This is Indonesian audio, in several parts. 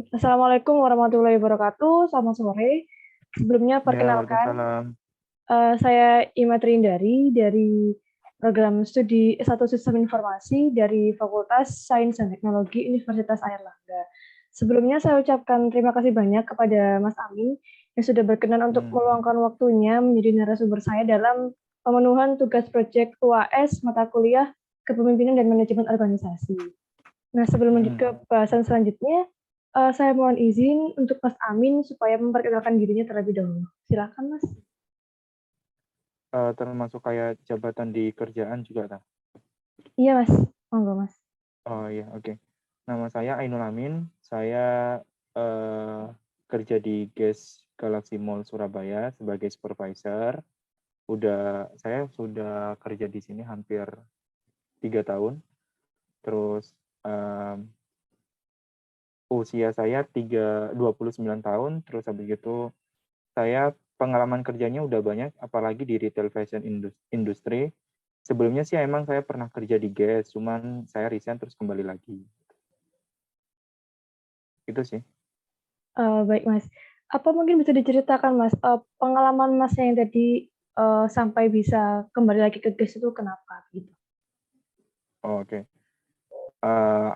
Assalamualaikum warahmatullahi wabarakatuh. Selamat sore. Sebelumnya Ya, perkenalkan, Waalaikumsalam. saya Ima Trindari dari program studi S1 Sistem Informasi dari Fakultas Sains dan Teknologi Universitas Airlangga. Sebelumnya saya ucapkan terima kasih banyak kepada Mas Amin yang sudah berkenan untuk Hmm, meluangkan waktunya menjadi narasumber saya dalam pemenuhan tugas proyek UAS mata kuliah Kepemimpinan dan Manajemen Organisasi. Nah, sebelum lanjut ke hmm. bahasan selanjutnya, saya mohon izin untuk Mas Amin supaya memperkenalkan dirinya terlebih dahulu. Silakan, Mas. Termasuk kayak jabatan di kerjaan juga, tak? Iya, Mas. Monggo, Mas. Oh iya, oke. Nama saya Ainul Amin. Saya eh, kerja di GES Galaxy Mall Surabaya sebagai supervisor. Saya sudah kerja di sini hampir 3 tahun. Terus em, usia saya 29 tahun. Terus habis itu saya pengalaman kerjanya udah banyak, apalagi di retail fashion industri. Sebelumnya sih emang saya pernah kerja di GES, cuman saya resign terus kembali lagi. Itu sih. Baik, Mas. Apa mungkin bisa diceritakan, Mas, pengalaman Mas yang tadi sampai bisa kembali lagi ke GES itu kenapa? Gitu. Oh, oke.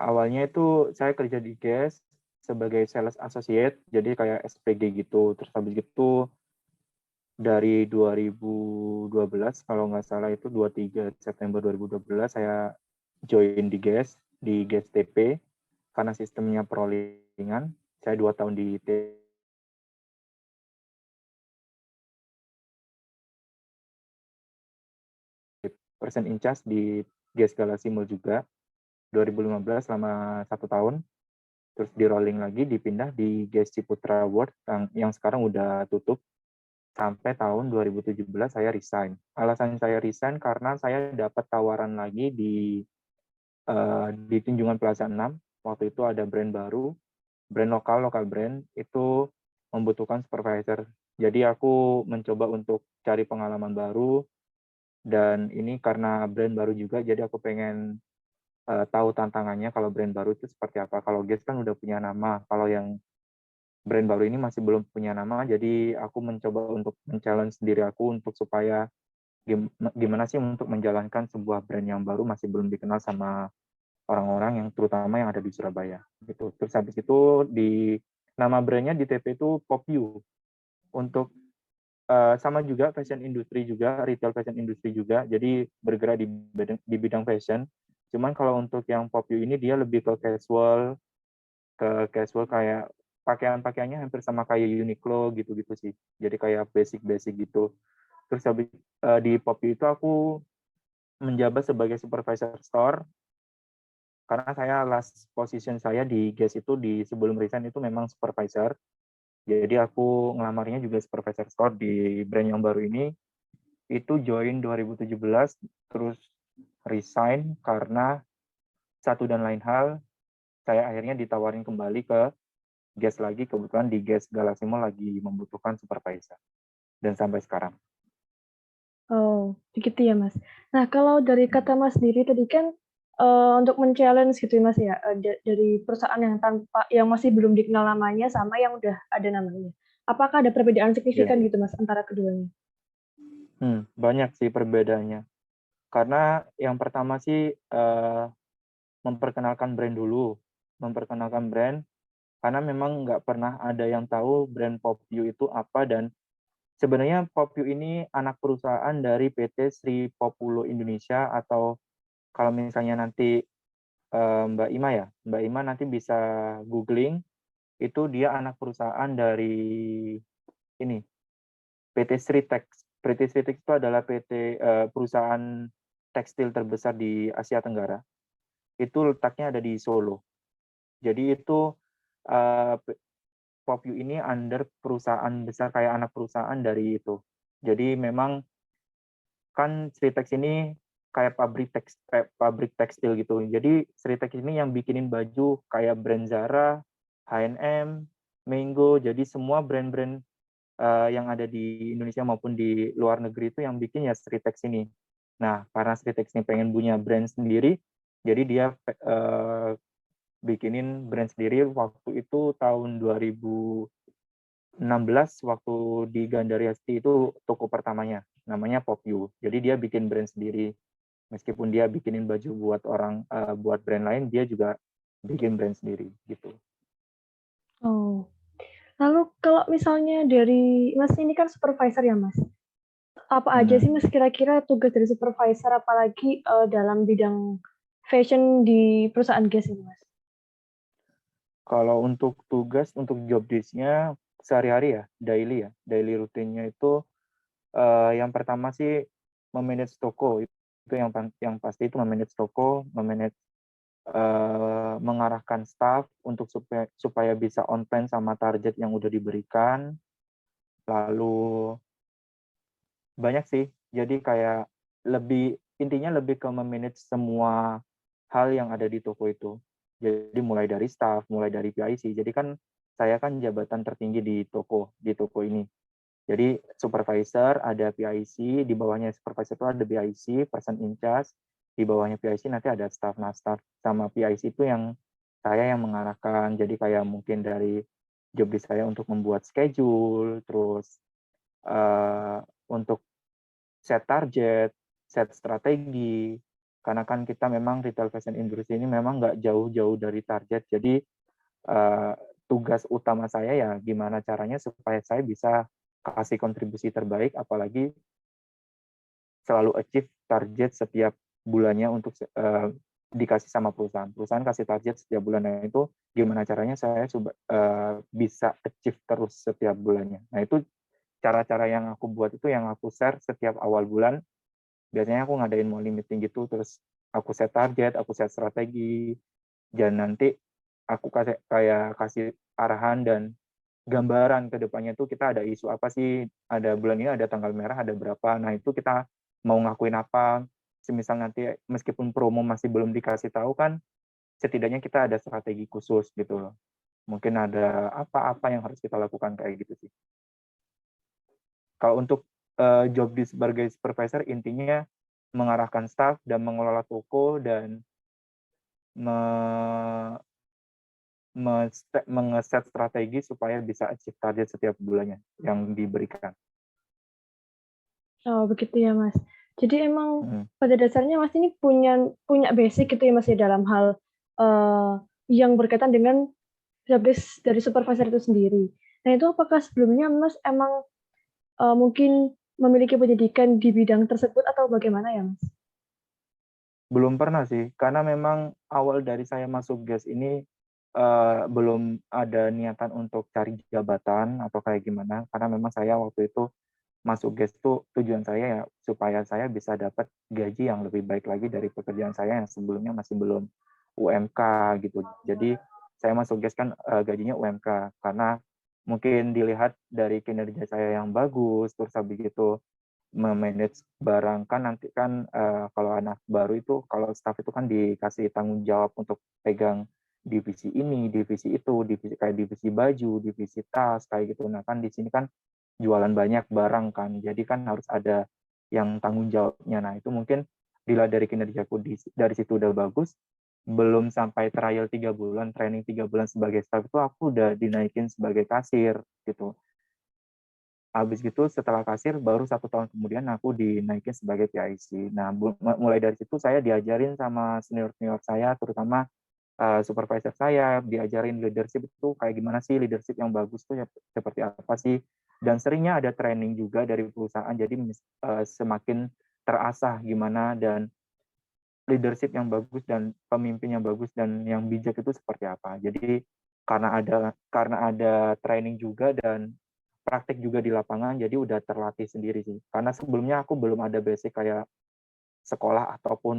Awalnya itu saya kerja di GES sebagai sales associate, jadi kayak SPG gitu. Terus habis itu dari 2012, kalau nggak salah itu 23 September 2012, saya join di GES, di GES TP, karena sistemnya perollingan. Saya 2 tahun di person in charge di GES Galaxy Mall juga 2015 selama 1 tahun, terus di rolling lagi dipindah di GES Ciputra World yang sekarang udah tutup sampai tahun 2017 saya resign. Alasan saya resign karena saya dapat tawaran lagi di Tunjungan Plaza 6. Waktu itu ada brand baru, brand lokal brand itu membutuhkan supervisor. Jadi aku mencoba untuk cari pengalaman baru, dan ini karena brand baru juga, jadi aku pengen tahu tantangannya kalau brand baru itu seperti apa. Kalau GES kan udah punya nama, kalau yang brand baru ini masih belum punya nama, jadi aku mencoba untuk men-challenge diri aku untuk supaya gimana sih untuk menjalankan sebuah brand yang baru masih belum dikenal sama orang-orang yang terutama yang ada di Surabaya gitu. Terus habis itu di nama brandnya di TP itu Popyu, untuk sama juga fashion industri juga, retail fashion industri juga, jadi bergerak di bidang fashion. Cuman kalau untuk yang Popyu ini dia lebih ke casual kayak pakaian-pakaiannya hampir sama kayak Uniqlo gitu-gitu sih. Jadi kayak basic-basic gitu. Terus habis di Popyu itu aku menjabat sebagai supervisor store, karena saya last position saya di GES itu di sebelum resign itu memang supervisor. Jadi aku ngelamarnya juga supervisor store di brand yang baru ini. Itu join 2017, terus resign karena satu dan lain hal, saya akhirnya ditawarin kembali ke GES lagi, kebetulan di GES Galaxy Mall lagi membutuhkan supervisor, dan sampai sekarang. Oh, begitu ya, Mas. Nah, kalau dari kata Mas sendiri tadi kan untuk men-challenge gitu ya, Mas ya, dari perusahaan yang masih belum dikenal namanya sama yang udah ada namanya. Apakah ada perbedaan Ya, signifikan gitu, Mas, antara keduanya? banyak sih perbedaannya. Karena yang pertama sih memperkenalkan brand dulu, memperkenalkan brand, karena memang nggak pernah ada yang tahu brand Popyu itu apa. Dan sebenarnya Popyu ini anak perusahaan dari PT Sri Populo Indonesia, atau kalau misalnya nanti Mbak Ima ya, Mbak Ima nanti bisa googling, itu dia anak perusahaan dari ini, PT Sritex. PT Sritex itu adalah perusahaan tekstil terbesar di Asia Tenggara. Itu letaknya ada di Solo. Jadi itu uh, Popyu ini under perusahaan besar kayak anak perusahaan dari itu. Jadi memang kan Sritex ini kayak pabrik tekstil gitu. Jadi Sritex ini yang bikinin baju kayak brand Zara, H&M, Mango. Jadi semua brand-brand yang ada di Indonesia maupun di luar negeri itu yang bikin ya Sritex ini. Nah, karena Sritex ini pengen punya brand sendiri, jadi dia bikinin brand sendiri waktu itu tahun 2016 waktu di Gandaria City itu toko pertamanya, namanya Popyu. Jadi dia bikin brand sendiri. Meskipun dia bikinin baju buat orang buat brand lain, dia juga bikin brand sendiri gitu. Oh. Lalu kalau misalnya dari Mas ini kan supervisor ya Mas. Apa aja sih Mas kira-kira tugas dari supervisor apalagi dalam bidang fashion di perusahaan gas ini Mas? Kalau untuk tugas, untuk job desk-nya sehari-hari ya, daily rutinnya itu yang pertama sih memanage toko. Itu yang pasti itu memanage toko, mengarahkan staff untuk supaya bisa on time sama target yang udah diberikan. Lalu banyak sih. Jadi kayak intinya lebih ke memanage semua hal yang ada di toko itu. Jadi mulai dari staff, mulai dari PIC. Jadi kan saya kan jabatan tertinggi di toko ini. Jadi supervisor, ada PIC, di bawahnya supervisor itu ada PIC, person in charge, di bawahnya PIC nanti ada staff. Nah, staff sama PIC itu saya yang mengarahkan. Jadi kayak mungkin dari job desk saya untuk membuat schedule, terus untuk set target, set strategi, karena kan kita memang retail fashion industry ini memang nggak jauh-jauh dari target. Jadi tugas utama saya ya gimana caranya supaya saya bisa kasih kontribusi terbaik, apalagi selalu achieve target setiap bulannya untuk dikasih sama perusahaan. Perusahaan kasih target setiap bulannya itu gimana caranya saya bisa achieve terus setiap bulannya. Nah itu cara-cara yang aku buat itu yang aku share setiap awal bulan. Biasanya aku ngadain morning meeting gitu, terus aku set target, aku set strategi, dan nanti aku kasih arahan dan gambaran ke depannya tuh kita ada isu apa sih, ada bulan ini ada tanggal merah ada berapa, nah itu kita mau ngakuin apa, semisal nanti meskipun promo masih belum dikasih tahu kan, setidaknya kita ada strategi khusus gitu loh. Mungkin ada apa-apa yang harus kita lakukan kayak gitu sih. Kalau untuk job di sebagai supervisor intinya mengarahkan staff dan mengelola toko dan mengeset strategi supaya bisa achieve target setiap bulannya yang diberikan. Oh, begitu ya, Mas. Jadi emang pada dasarnya Mas ini punya basic gitu ya, Mas, ya, dalam hal yang berkaitan dengan job desk dari supervisor itu sendiri. Nah, itu apakah sebelumnya Mas emang mungkin memiliki pendidikan di bidang tersebut atau bagaimana ya, Mas? Belum pernah sih, karena memang awal dari saya masuk GES ini belum ada niatan untuk cari jabatan atau kayak gimana, karena memang saya waktu itu masuk GES tuh tujuan saya ya supaya saya bisa dapat gaji yang lebih baik lagi dari pekerjaan saya yang sebelumnya masih belum UMK gitu. Jadi saya masuk GES kan gajinya UMK karena mungkin dilihat dari kinerja saya yang bagus, terus habis itu memanage barang kan nanti kan kalau anak baru itu kalau staff itu kan dikasih tanggung jawab untuk pegang divisi ini, divisi itu, divisi baju, divisi tas kayak gitu. Nah kan di sini kan jualan banyak barang kan, jadi kan harus ada yang tanggung jawabnya. Nah itu mungkin dilihat dari kinerjaku dari situ udah bagus, belum sampai trial 3 bulan, training 3 bulan sebagai staff itu aku udah dinaikin sebagai kasir gitu. Habis gitu setelah kasir baru 1 tahun kemudian aku dinaikin sebagai PIC. Nah mulai dari situ saya diajarin sama senior-senior saya, terutama supervisor saya, diajarin leadership itu kayak gimana sih, leadership yang bagus tuh seperti apa sih. Dan seringnya ada training juga dari perusahaan, jadi semakin terasah gimana dan leadership yang bagus dan pemimpin yang bagus dan yang bijak itu seperti apa. Jadi karena ada training juga dan praktik juga di lapangan, jadi udah terlatih sendiri sih. Karena sebelumnya aku belum ada basic kayak sekolah ataupun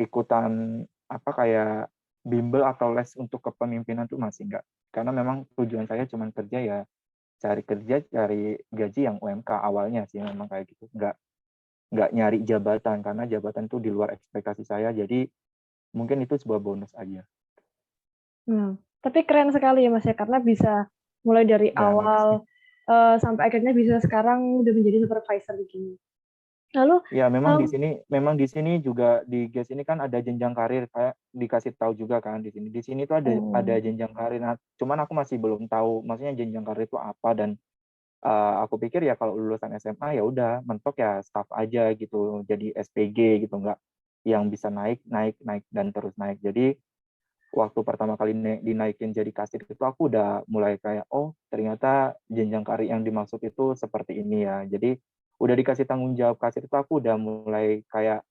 ikutan kayak bimbel atau les untuk kepemimpinan tuh masih enggak. Karena memang tujuan saya cuma kerja ya cari kerja, cari gaji yang UMK awalnya sih memang kayak gitu. Enggak nyari jabatan karena jabatan tuh di luar ekspektasi saya. Jadi mungkin itu sebuah bonus aja. Tapi keren sekali ya Mas ya karena bisa mulai dari Ya, makasih. awal sampai akhirnya bisa sekarang udah menjadi supervisor begini. Lalu, Ya, um, memang di sini juga di GES ini kan ada jenjang karir, kayak dikasih tahu juga kan di sini. Di sini tuh ada hmm, jenjang karir. Nah, cuman aku masih belum tahu maksudnya jenjang karir itu apa, dan aku pikir ya kalau lulusan SMA ya udah mentok ya staff aja gitu, jadi SPG gitu, nggak yang bisa naik naik naik dan terus naik. Jadi waktu pertama kali dinaikin jadi kasir itu aku udah mulai kayak, oh ternyata jenjang karir yang dimaksud itu seperti ini ya. Jadi udah dikasih tanggung jawab kasir itu aku udah mulai kayak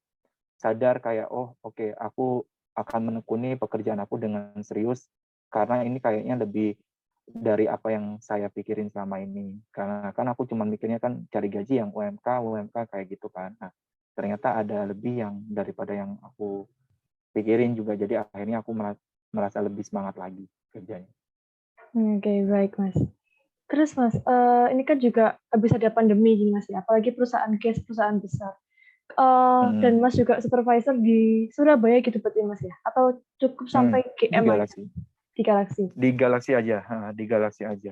sadar kayak, oh oke, aku akan menekuni pekerjaan aku dengan serius karena ini kayaknya lebih dari apa yang saya pikirin selama ini. Karena kan aku cuma mikirnya kan cari gaji yang UMK kayak gitu kan. Nah, ternyata ada lebih yang daripada yang aku pikirin juga. Jadi akhirnya aku merasa lebih semangat lagi kerjanya. oke, baik Mas. Terus Mas, ini kan juga habis ada pandemi gini Mas ya, apalagi perusahaan gas, perusahaan besar. Dan Hmm. Mas juga supervisor di Surabaya gitu berarti Mas ya? Atau cukup Hmm. sampai Di GM aja Galaxy. di Galaxy? Di Galaxy aja. Di Galaxy aja.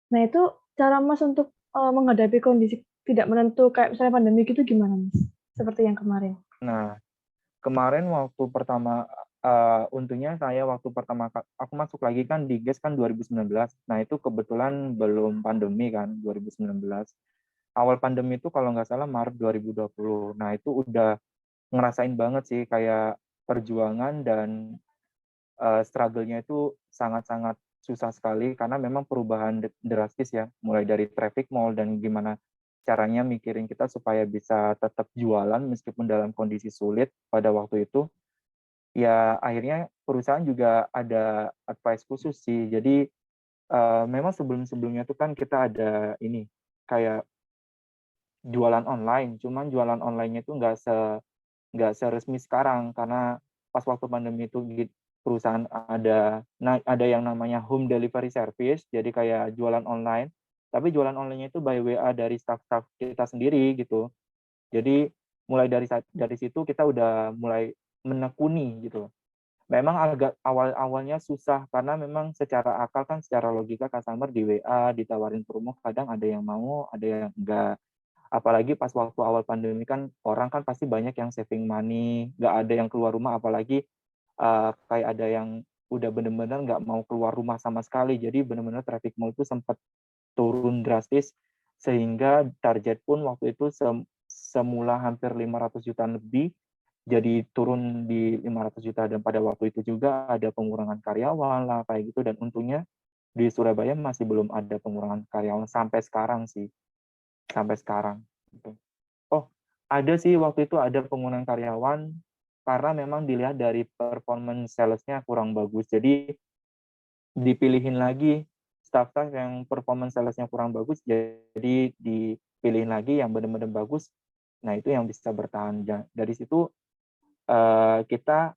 Nah itu cara Mas untuk menghadapi kondisi tidak menentu kayak misalnya pandemi gitu gimana Mas? Seperti yang kemarin. Nah, kemarin waktu pertama, untungnya saya waktu pertama aku masuk lagi kan di GES kan 2019. Nah, itu kebetulan belum pandemi kan 2019. Awal pandemi itu kalau nggak salah Maret 2020. Nah, itu udah ngerasain banget sih kayak perjuangan dan struggle-nya itu sangat-sangat susah sekali karena memang perubahan drastis ya, mulai dari traffic mall dan gimana caranya mikirin kita supaya bisa tetap jualan meskipun dalam kondisi sulit pada waktu itu. Ya akhirnya perusahaan juga ada advice khusus sih. Jadi memang sebelum-sebelumnya tuh kan kita ada ini kayak jualan online, cuman jualan online-nya itu nggak seresmi sekarang karena pas waktu pandemi itu perusahaan ada yang namanya home delivery service, jadi kayak jualan online, tapi jualan online-nya itu by WA dari staff-staff kita sendiri gitu. Jadi mulai dari situ kita udah mulai menekuni gitu. Memang agak awal-awalnya susah karena memang secara akal kan secara logika customer di WA ditawarin promo kadang ada yang mau, ada yang enggak. Apalagi pas waktu awal pandemi kan orang kan pasti banyak yang saving money, nggak ada yang keluar rumah, apalagi kayak ada yang udah bener-bener nggak mau keluar rumah sama sekali. Jadi bener-bener traffic mall itu sempat turun drastis sehingga target pun waktu itu semula hampir 500 juta lebih jadi turun di 500 juta, dan pada waktu itu juga ada pengurangan karyawan lah kayak gitu, dan untungnya di Surabaya masih belum ada pengurangan karyawan sampai sekarang sih, sampai sekarang gitu. Oh, ada sih waktu itu ada pengurangan karyawan karena memang dilihat dari performance sales-nya kurang bagus. Jadi dipilihin lagi staff-staff yang performance sales-nya kurang bagus, jadi dipilihin lagi yang benar-benar bagus. Nah, itu yang bisa bertahan. Dari situ kita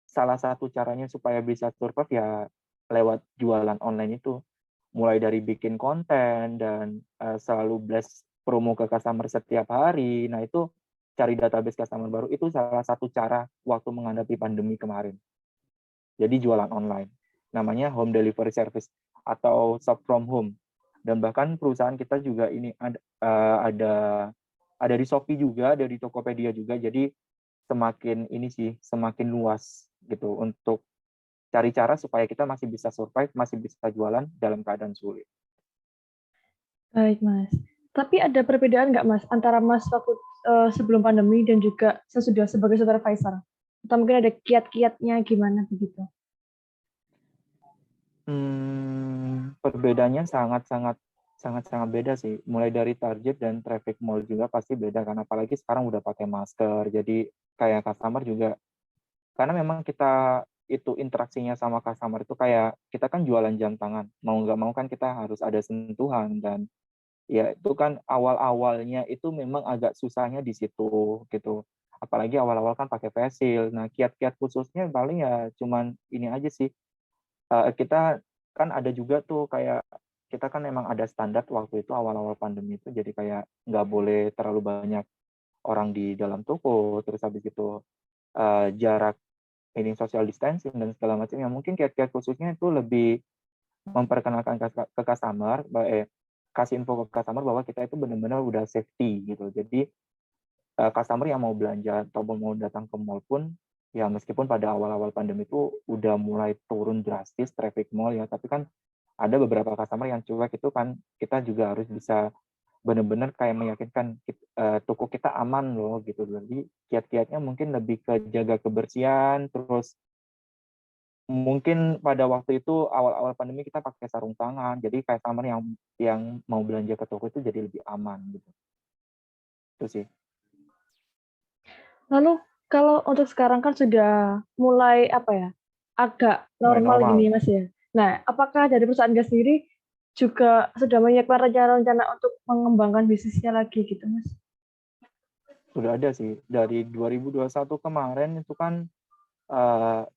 salah satu caranya supaya bisa survive ya lewat jualan online itu. Mulai dari bikin konten dan selalu blast promo ke customer setiap hari. Nah, itu cari database customer baru itu salah satu cara waktu menghadapi pandemi kemarin. Jadi jualan online. Namanya home delivery service atau shop from home. Dan bahkan perusahaan kita juga ini ada di Shopee juga, ada di Tokopedia juga. Jadi semakin ini sih, semakin luas gitu untuk cari cara supaya kita masih bisa survive, masih bisa jualan dalam keadaan sulit. Baik Mas. Tapi ada perbedaan nggak Mas antara Mas waktu sebelum pandemi dan juga sesudah sebagai supervisor? Atau mungkin ada kiat-kiatnya gimana begitu? Perbedaannya sangat-sangat beda sih. Mulai dari target dan traffic mall juga pasti beda kan. Apalagi sekarang udah pakai masker. Jadi kayak customer juga, karena memang kita itu interaksinya sama customer itu kayak kita kan jualan jam tangan. Mau nggak mau kan kita harus ada sentuhan, dan ya itu kan awal-awalnya itu memang agak susahnya di situ gitu. Apalagi awal-awal kan pakai face shield. Nah, kiat-kiat khususnya paling ya cuman ini aja sih. Kita kan ada juga tuh kayak kita kan memang ada standar waktu itu awal-awal pandemi itu, jadi kayak nggak boleh terlalu banyak orang di dalam toko, terus habis itu jarak ini social distancing dan segala macamnya. Mungkin kiat-kiat khususnya itu lebih memperkenalkan ke customer, kasih info ke customer bahwa kita itu benar-benar udah safety gitu. Jadi customer yang mau belanja atau mau datang ke mall pun, ya meskipun pada awal-awal pandemi itu udah mulai turun drastis traffic mall ya, tapi kan ada beberapa customer yang cuek itu kan kita juga harus bisa benar-benar kayak meyakinkan toko kita aman loh gitu. Jadi kiat-kiatnya mungkin lebih ke jaga kebersihan, terus mungkin pada waktu itu awal-awal pandemi kita pakai sarung tangan, jadi customer yang mau belanja ke toko itu jadi lebih aman gitu. Itu sih. Lalu kalau untuk sekarang kan sudah mulai apa ya, agak Mulai normal normal. gini Mas ya. Nah, apakah dari perusahaan Gas sendiri juga sudah menyiapkan rencana-rencana untuk mengembangkan bisnisnya lagi gitu Mas? Sudah ada sih. Dari 2021 kemarin itu kan,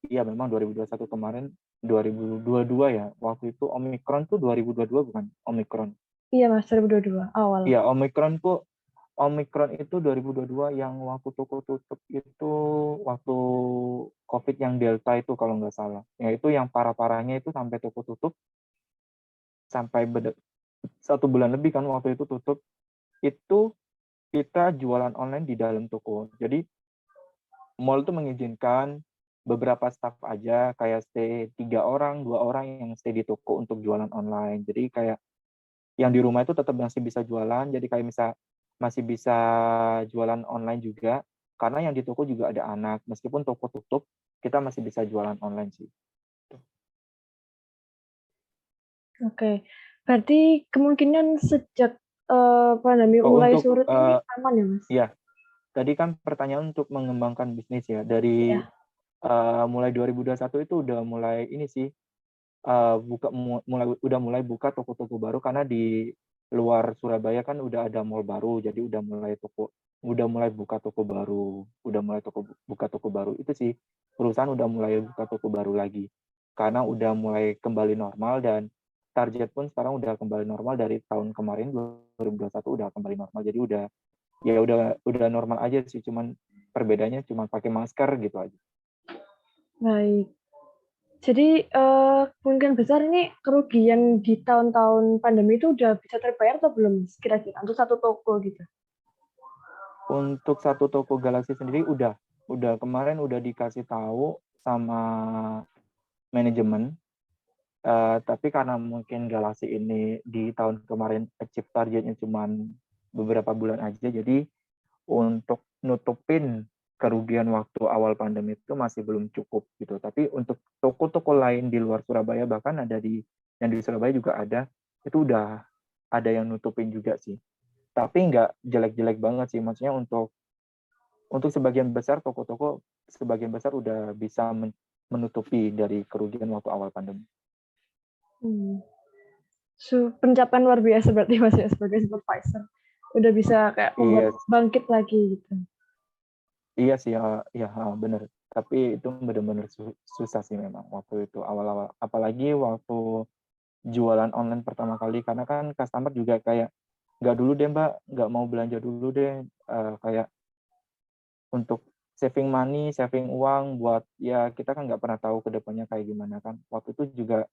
iya memang 2021 kemarin, 2022 ya, waktu itu Omicron tuh 2022 bukan? Omicron. Iya Mas, 2022 awal. Iya, Omicron itu 2022 yang waktu toko tutup itu waktu COVID yang Delta itu kalau nggak salah. Ya itu yang parah-parahnya itu sampai toko tutup, sampai 1 bulan lebih kan waktu itu tutup. Itu kita jualan online di dalam toko. Jadi mall itu mengizinkan beberapa staff aja kayak stay 3 orang, 2 orang yang stay di toko untuk jualan online. Jadi kayak yang di rumah itu tetap masih bisa jualan. Jadi kayak masih bisa jualan online juga. Karena yang di toko juga ada anak. Meskipun toko tutup, kita masih bisa jualan online sih. Oke. Berarti kemungkinan sejak, pandemi Oh, mulai untuk surut ini aman ya Mas? ya, tadi kan pertanyaan untuk mengembangkan bisnis ya. Dari Iya. mulai 2021 itu udah mulai ini sih, udah mulai buka toko-toko baru karena di luar Surabaya kan udah ada mall baru, jadi udah mulai buka toko baru, buka toko baru. Itu sih, perusahaan udah mulai buka toko baru lagi. Karena udah mulai kembali normal dan target pun sekarang udah kembali normal dari tahun kemarin 2021 udah kembali normal. Jadi udah normal aja sih, cuman perbedaannya cuma pakai masker gitu aja. Baik. Jadi, kemungkinan besar ini kerugian di tahun-tahun pandemi itu udah bisa terbayar atau belum Mas, kira-kira untuk satu toko gitu? Untuk satu toko Galaxy sendiri udah kemarin udah dikasih tahu sama manajemen, tapi karena mungkin Galaxy ini di tahun kemarin achieve targetnya cuma beberapa bulan aja, jadi untuk nutupin kerugian waktu awal pandemi itu masih belum cukup gitu. Tapi untuk toko-toko lain di luar Surabaya, bahkan yang di Surabaya juga ada, itu udah ada yang nutupin juga sih. Tapi nggak jelek-jelek banget sih, maksudnya untuk sebagian besar toko-toko sebagian besar udah bisa menutupi dari kerugian waktu awal pandemi. Hmm. Pencapaian luar biasa berarti Mas ya sebagai supervisor. Udah bisa kayak membuat Iya, bangkit lagi gitu. iya sih ya, ya bener. Tapi itu benar-benar susah sih memang waktu itu awal-awal. Apalagi waktu jualan online pertama kali karena kan customer juga kayak nggak dulu deh Mbak, nggak mau belanja dulu deh, kayak untuk saving money, saving uang buat ya kita kan nggak pernah tahu ke depannya kayak gimana kan. Waktu itu juga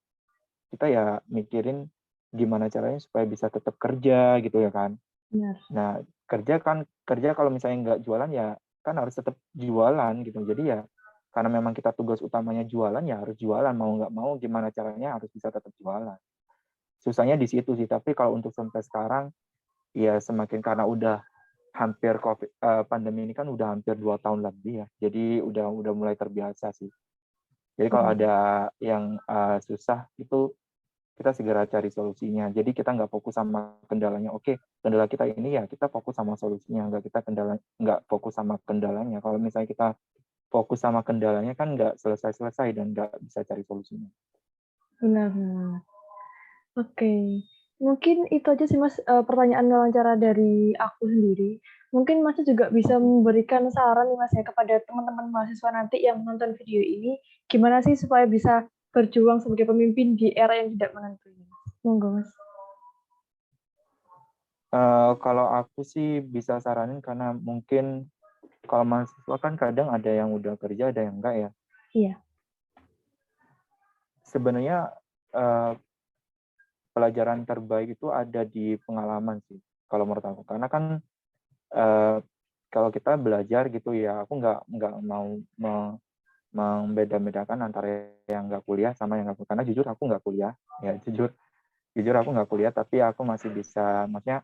kita ya mikirin gimana caranya supaya bisa tetap kerja gitu ya kan. Benar. Nah, kerja kalau misalnya nggak jualan ya kan harus tetap jualan gitu. Jadi ya karena memang kita tugas utamanya jualan ya harus jualan, mau nggak mau gimana caranya harus bisa tetap jualan. Susahnya di situ sih, tapi kalau untuk sampai sekarang ya semakin karena udah hampir pandemi ini kan udah hampir 2 tahun lebih ya. Jadi udah mulai terbiasa sih. Jadi kalau Hmm. ada yang susah itu kita segera cari solusinya. Jadi kita nggak fokus sama kendalanya. Oke, kendala kita ini ya kita fokus sama solusinya. Nggak fokus sama kendalanya. Kalau misalnya kita fokus sama kendalanya kan nggak selesai-selesai dan nggak bisa cari solusinya. Benar benar. Oke. Mungkin itu aja sih Mas, pertanyaan wawancara dari aku sendiri. Mungkin Masnya juga bisa Oke. memberikan saran nih Mas ya kepada teman-teman mahasiswa nanti yang menonton video ini, gimana sih supaya bisa berjuang sebagai pemimpin di era yang tidak menentu ini? Monggo Mas. Kalau aku sih bisa saranin karena mungkin kalau mahasiswa kan kadang ada yang udah kerja, ada yang enggak ya. Iya. Sebenarnya pelajaran terbaik itu ada di pengalaman sih, kalau menurut aku. Karena kan kalau kita belajar gitu ya, aku nggak mau membeda-bedakan antara yang nggak kuliah sama yang nggak kuliah. Karena jujur aku nggak kuliah, ya jujur aku nggak kuliah, tapi aku masih bisa, maksudnya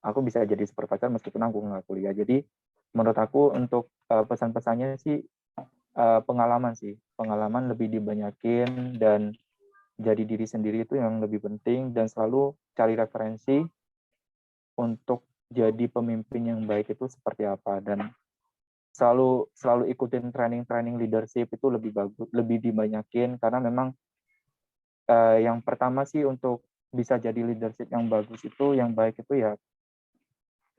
aku bisa jadi supervisor meskipun aku nggak kuliah. Jadi menurut aku untuk pesan-pesannya sih pengalaman lebih dibanyakin dan jadi diri sendiri itu yang lebih penting, dan selalu cari referensi untuk jadi pemimpin yang baik itu seperti apa, dan selalu ikutin training leadership itu lebih bagus, lebih dibanyakin, karena memang yang pertama sih untuk bisa jadi leadership yang bagus itu, yang baik itu ya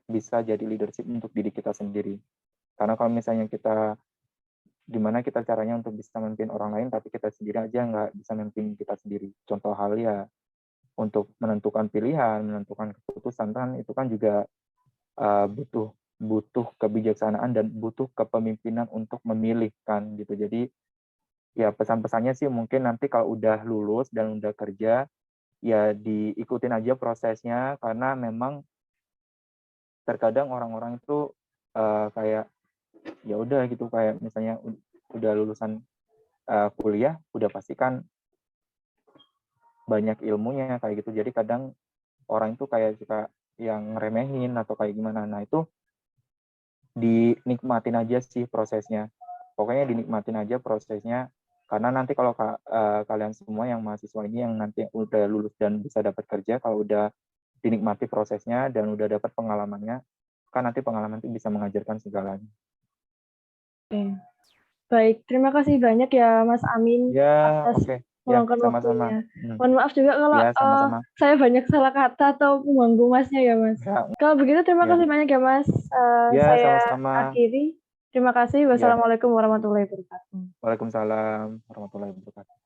bisa jadi leadership untuk diri kita sendiri. Karena kalau misalnya gimana kita caranya untuk bisa memimpin orang lain, tapi kita sendiri aja nggak bisa memimpin kita sendiri. Contoh hal ya, untuk menentukan pilihan, menentukan keputusan, kan itu kan juga butuh kebijaksanaan dan butuh kepemimpinan untuk memilih kan gitu. Jadi ya pesan-pesannya sih mungkin nanti kalau udah lulus dan udah kerja, ya diikutin aja prosesnya, karena memang terkadang orang-orang itu kayak ya udah gitu, kayak misalnya udah lulusan kuliah udah pasti kan banyak ilmunya kayak gitu. Jadi kadang orang itu kayak suka yang ngeremehin atau kayak gimana. Nah, itu dinikmatin aja sih prosesnya. Pokoknya dinikmatin aja prosesnya, karena nanti kalau kalian semua yang mahasiswa ini yang nanti udah lulus dan bisa dapat kerja, kalau udah dinikmati prosesnya dan udah dapat pengalamannya, kan nanti pengalaman itu bisa mengajarkan segalanya. Oke. Baik, terima kasih banyak ya Mas Amin Ya, atas oke. Ya, meluangkan sama-sama. waktunya. Mohon maaf juga kalau Ya, sama-sama. saya banyak salah kata atau mengganggu Masnya ya Mas. Ya, Kalau begitu terima ya. kasih banyak ya Mas. Ya, Saya sama-sama. akhiri. Terima kasih. Ya, Wassalamualaikum warahmatullahi wabarakatuh. Waalaikumsalam warahmatullahi wabarakatuh.